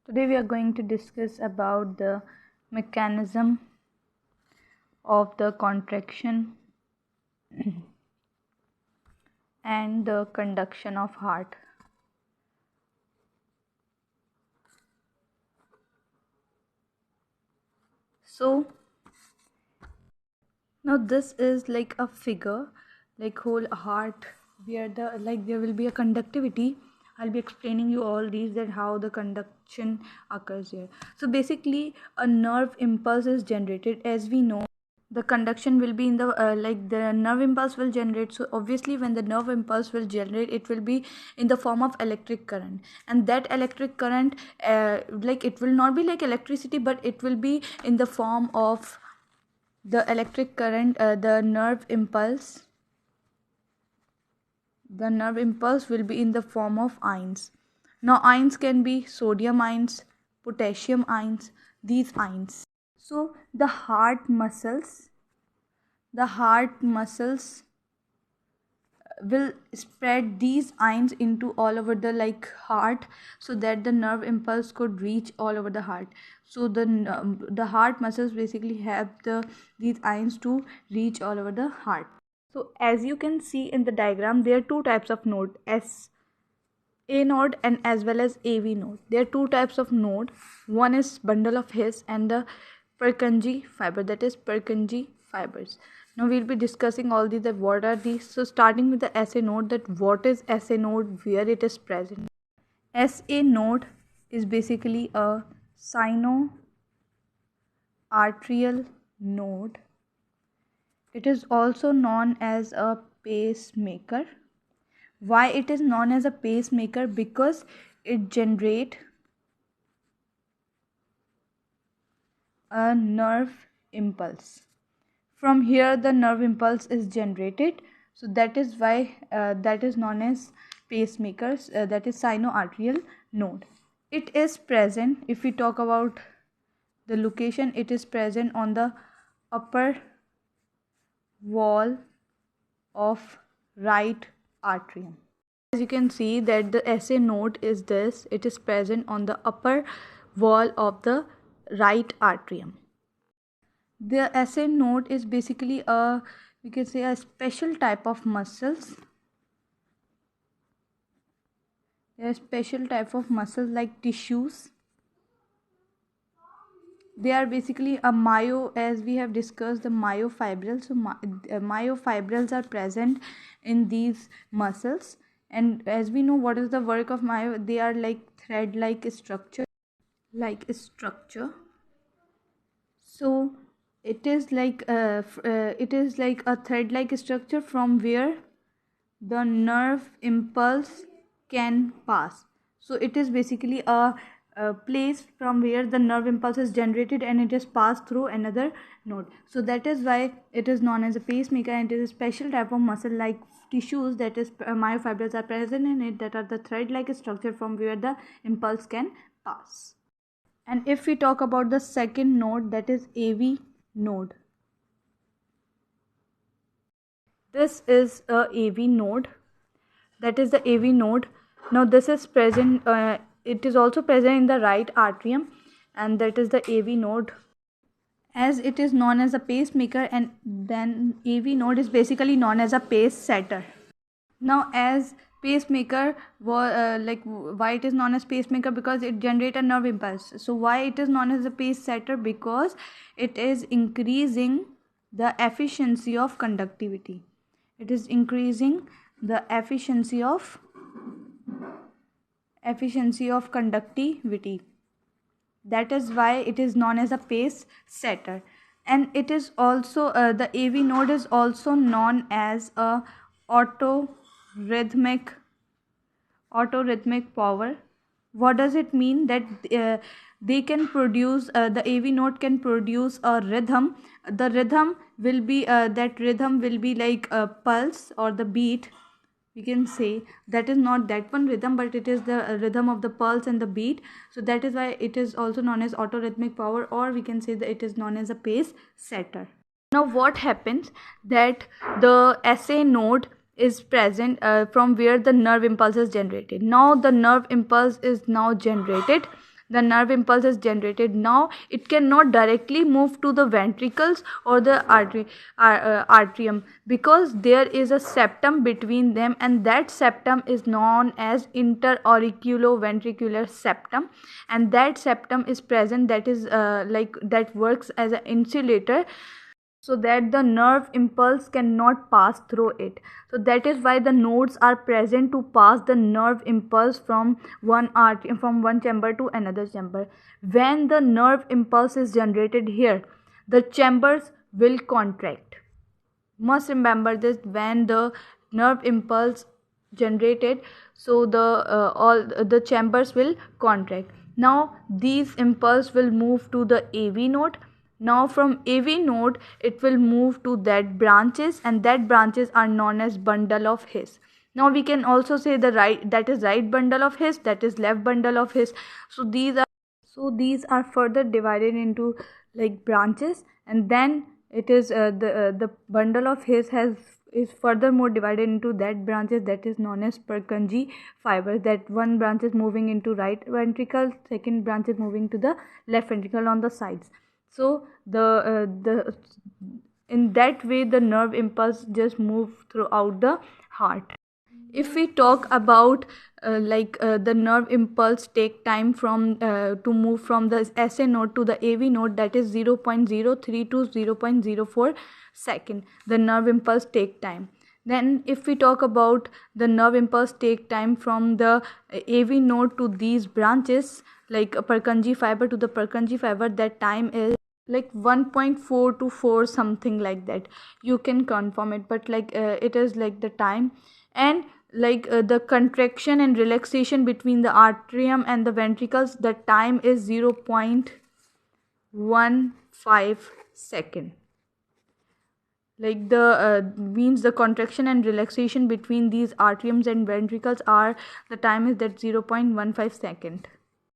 Today we are going to discuss about the mechanism of the contraction and the conduction of heart. So now this is like a figure, like whole heart, where there will be a conductivity. I'll be explaining you all these, that how the conduction occurs here. So basically a nerve impulse is generated. As we know, the conduction will be in the the nerve impulse will generate. So obviously when the nerve impulse will generate, it will be in the form of electric current, and that electric current it will not be like electricity, but it will be in the form of the electric current. The nerve impulse will be in the form of ions. Now ions can be sodium ions, potassium ions, these ions. So the heart muscles will spread these ions into all over the heart, so that the nerve impulse could reach all over the heart. So the heart muscles basically have these ions to reach all over the heart. So as you can see in the diagram, there are two types of node, SA node and as well as AV node. There are two types of node. One is bundle of His and the Purkinje fiber, that is Purkinje fibers. Now we'll be discussing all these, that what are these. So starting with the SA node, that what is SA node, where it is present. SA node is basically a sino-arterial node. It is also known as a pacemaker. Why it is known as a pacemaker? Because it generates a nerve impulse. From here the nerve impulse is generated, so that is why that is known as pacemakers, that is sino-arterial node. It is present, if we talk about the location, it is present on the upper wall of right atrium. As you can see that the SA node is this, it is present on the upper wall of the right atrium. The SA node is basically we can say a special type of muscles. There are special type of muscles like tissues. They are basically as we have discussed, the myofibrils. So myofibrils are present in these muscles, and as we know, what is the work of they are like thread like structure. So it is like a thread like structure from where the nerve impulse can pass. So it is basically a place from where the nerve impulse is generated and it is passed through another node. So that is why it is known as a pacemaker, and it is a special type of muscle like tissues, that is myofibrils are present in it, that are the thread like structure from where the impulse can pass. And if we talk about the second node, that is AV node. This is a AV node, that is the AV node. Now this is present, it is also present in the right atrium, and that is the AV node. As it is known as a pacemaker, and then AV node is basically known as a pace setter. Now as pacemaker, why it is known as pacemaker? Because it generates a nerve impulse. So why it is known as a pace setter? Because it is increasing the efficiency of conductivity. It is increasing the efficiency of conductivity. That is why it is known as a pace setter. And it is also the AV node is also known as a autorhythmic power. What does it mean? That they can produce the AV node can produce a rhythm. The rhythm will be like a pulse or the beat. We can say that is not that one rhythm, but it is the rhythm of the pulse and the beat. So that is why it is also known as autorhythmic power, or we can say that it is known as a pace setter. Now what happens, that the SA node is present from where the nerve impulse is generated. Now the nerve impulse is now generated. the nerve impulse is generated. Now it cannot directly move to the ventricles or the atrium, because there is a septum between them, and that septum is known as interauriculoventricular septum, and that septum is present, that is that works as an insulator, so that the nerve impulse cannot pass through it. So that is why the nodes are present to pass the nerve impulse from one chamber to another chamber. When the nerve impulse is generated here, the chambers will contract. Must remember this, when the nerve impulse generated, so the all the chambers will contract. Now these impulse will move to the AV node. Now from AV node it will move to that branches, and that branches are known as bundle of His. Now we can also say the right, that is right bundle of His, that is left bundle of His. So these are further divided into like branches, and then it is the bundle of His has is furthermore divided into that branches, that is known as Purkinje fibers. That one branch is moving into right ventricle, second branch is moving to the left ventricle on the sides. So the in that way the nerve impulse just move throughout the heart. If we talk about the nerve impulse take time from to move from the SA node to the AV node, that is 0.03 to 0.04 second. The nerve impulse take time. Then if we talk about the nerve impulse take time from the AV node to these branches, like a Purkinje fiber to the Purkinje fiber, that time is like 1.4 to 4, something like that. You can confirm it, but it is like the time. And the contraction and relaxation between the atrium and the ventricles, the time is 0.15 second. Like the means the contraction and relaxation between these atriums and ventricles are, the time is that 0.15 second.